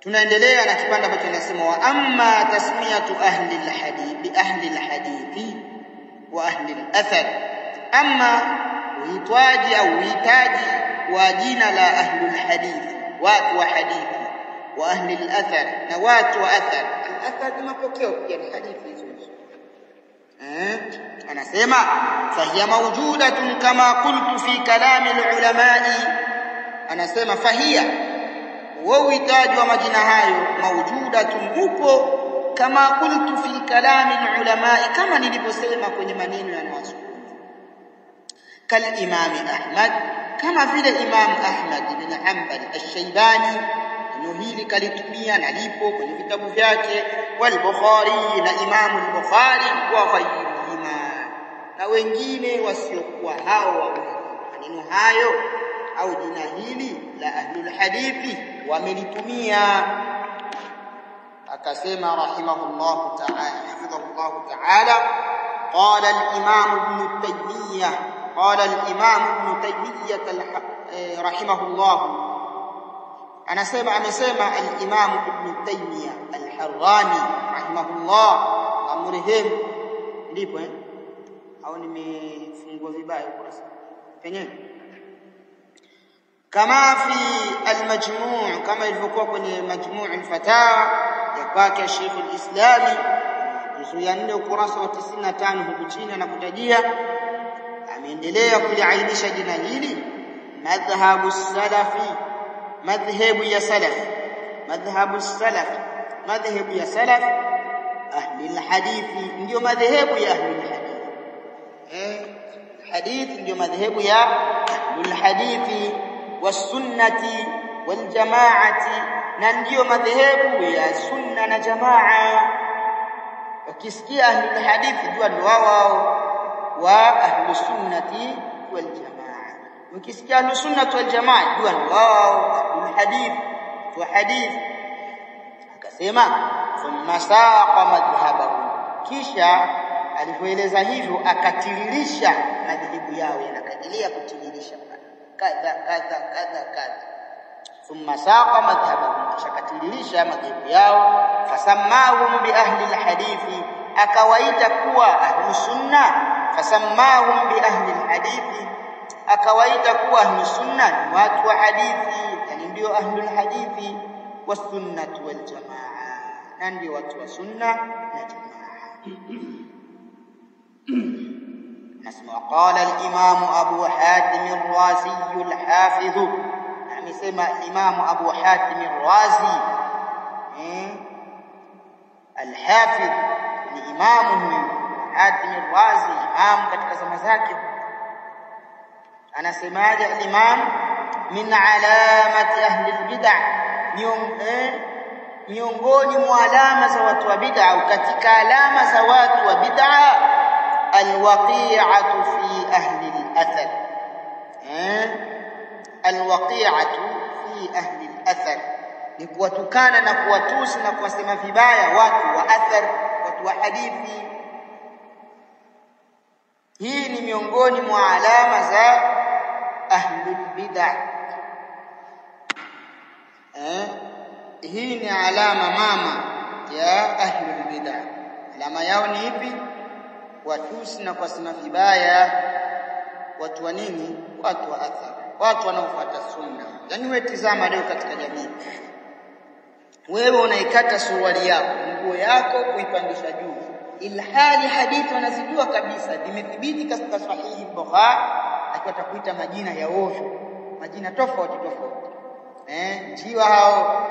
tunaendelea na kipande ambacho kinasema wa amma tasmiyatu ahli alhadith bi ahli alhadithi wa ahli alathar, amma uitwaji au uitaji wa jina la ahli alhadith, watu wa hadithi, wa ahli alathar, na watu wa athar. Al-athar ni mapokeo pia ni hadithi hizo. Anasema fahiya mawjudatun kama qultu fi kalami alulama'i, anasema fahiya wauitaji wa majina hayo mawjudatun upo kama qultu fi kalami alulama'i, kama nilivyosema kwenye maneno ya wanazuoni. Kal imam Ahmad, kama vile Imam Ahmad ibn Hanbal al-Shaybani, neno hili kalitumia na lipo kwenye vitabu vyake, wal Bukhari, na Imam al-Bukhari, wa ghayrihima, na wengine wasiokuwa hao wawili. Maneno hayo au jina hili la ahlul hadithi wamelitumia. Akasema rahimahullah ta'ala, hafidhahullah ta'ala, qala al-Imam Ibn Taymiyyah, qala al-Imam Ibn Taymiyyah rahimahullah, anasema amesema al-Imam Ibn Taymiyyah al-Harrani rahimahullah, amrehemu. Ndipo au nimefungua vibaya ukurasa penye kama fi al-Majmu', kama ilivyokuwa kwenye Majmu' al-Fatawa ya kwake Sheikh al-Islami juzu ya 4 ukurasa wa 95 huko chini anakutajia, ameendelea kuliainisha jina hili madhhabu salafi, madhhabu ya salaf, madhhabu salaf, madhhabu ya salaf ahli al-hadithi, ndio madhhabu ya ahli al-hadithi. Hadithi ndio madhhabu ya ahli al-hadithi wasunnati waljamaati, na ndio madhehebu ya sunna na jamaa. Ukisikia ahli alhadithi jua ndio wao wa ahli sunnati waljamaa, ukisikia ahli sunnati waljamaa jua ndio wao ahli alhadith wa hadith. Akasema thumma saqa madhhabahu, kisha alipoeleza hivyo akatiririsha madhehebu yao, yanakadiria kutiririsha kadha kadha kadha kadha. Thumma saqa madhhabahum, akatiririsha madhehebu yao. Fasammahum bi ahli alhadithi, akawaita kuwa ahli sunna. Fasammahum bi ahli alhadithi, akawaita kuwa ahli sunna ni watu wa hadithi, yani ndio ahli alhadithi wasunnah wal jamaa, na ndio watu wa sunna na jamaa. نسمع قال الإمام أبو حاتم الرازي الحافظ، يعني سمع الإمام أبو حاتم الرازي الحافظ، الإمام حاتم الرازي إمام katika zama zake. Anasemaje al-Imam, min alamati ahli al-bid'ah, miongoni mwa alama za watu wa bid'ah, au katika alama za watu wa bid'ah الوقيعة في أهل الأثر. الوقيعة في أهل الأثر ni kuwatukana na kuwatusi na kuwasema vibaya watu wa athar, watu wa hadithi. Hii ni miongoni mwa alama za ahlul bid'ah. Hii ni alama mama ya ahlul bid'ah. Alama yao ni ipi? Watusi na kuwasema vibaya watu wa nini? Watu wa athar, watu wanaofuata sunna. Yani wewe tizama leo katika jamii, wewe unaikata suruali yako, nguo yako kuipandisha juu, ilhali hadithi wanazijua kabisa, zimethibiti katika sahihi Bukhari, akiwa atakuita majina ya ovyo, majina tofauti tofauti. Njiwa hao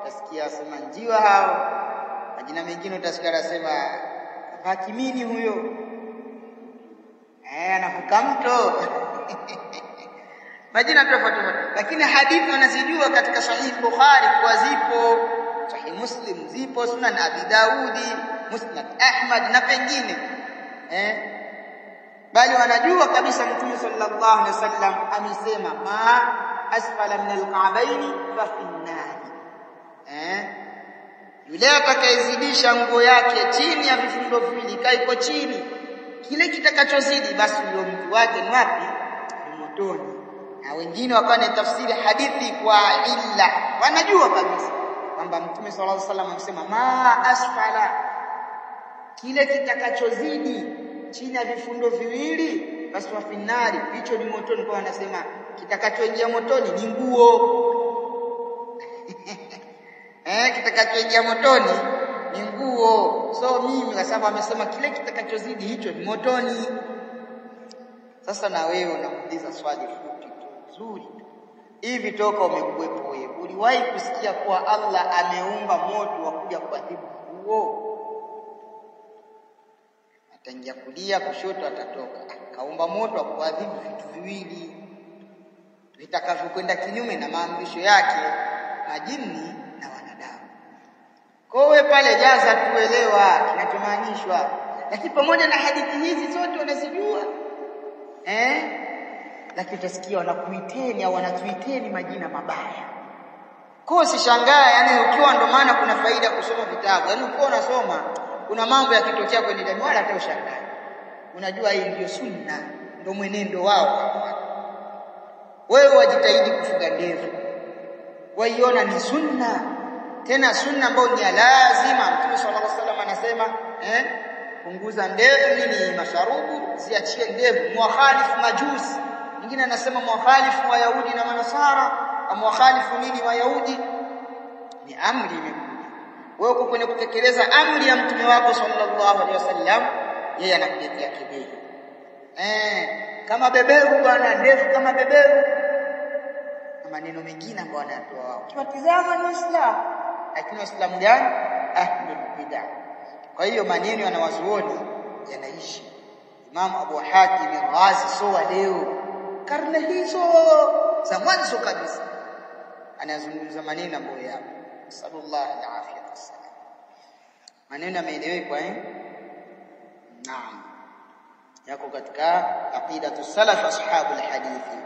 utasikia sema njiwa hao, majina mengine utasikia sema hakimini huyo, anavuka mto majina tofauti tofauti, lakini hadithi wanazijua katika sahihi Bukhari kwa zipo, sahihi Muslim zipo, sunan Abi Daudi, musnad Ahmad na pengine. Bali wanajua kabisa Mtume sallallahu alaihi wasallam amesema ma asfala min al-ka'bayn fa fi an-nar. Yule atakayezidisha nguo yake chini ya vifundo viwili, kaiko chini, kile kitakachozidi basi ndio mtu wake ni wapi? Ni motoni. Na wengine wakana tafsiri hadithi kwa illa, wanajua kabisa kwamba Mtume sallallahu alaihi wasallam amesema ma asfala, kile kitakachozidi chini ya vifundo viwili basi wa finari, hicho ni motoni. Kwa anasema kitakachoingia motoni ni nguo kitakachoingia motoni ni nguo. So mimi kwa sababu amesema kile kitakachozidi hicho ni motoni. Sasa na wewe unamuuliza swali fupi tu nzuri, hivi toka umekuwepo wewe uliwahi kusikia kuwa Allah ameumba moto wa kuja kuadhibu nguo? Ataingia kulia kushoto atatoka. Kaumba moto wa kuadhibu vitu viwili vitakavyokwenda kinyume na maamrisho yake, majini na wanadamu. Kwa hiyo pale jaza tuelewa kinachomaanishwa, lakini pamoja na hadithi hizi zote wanazijua lakini utasikia wanakuiteni au wanatuiteni majina mabaya. Kwa usishangae, yani ukiwa, ndo maana kuna faida kusoma vitabu. Yani ukiwa unasoma kuna mambo yakitokea kwenye jamii wala hata ushangae. Unajua hii ndio sunna, ndio mwenendo wao. Wewe wajitahidi kufuga ndevu, waiona ni sunna, tena sunna ambayo ni lazima. Mtume sallallahu alaihi wasallam anasema punguza ndevu nini masharubu, ziachie ndevu. Mukhalifu majusi, mwingine anasema mukhalifu wa Yahudi na Manasara, mukhalifu nini wa Yahudi. Ni amri imekuja, wewe uko kwenye kutekeleza amri ya mtume wako sallallahu alaihi wasallam, yeye anakuletea kiburi. Kama beberu bwana, ndevu kama beberu, na maneno mengine ambayo wanatoa wao. Kiwatizama ni Islam, lakini Waislamu gani? Ahlul bid'ah. Kwa hiyo maneno ya wanawazuoni yanaishi. Imam Abu Hatim al-Razi soa leo, karne hizo za mwanzo kabisa, anazungumza maneno ambayo yapo. Sallallahu alaihi wasallam, maneno yameeleweka Naam, yako katika aqidatu salaf ashabul hadithi.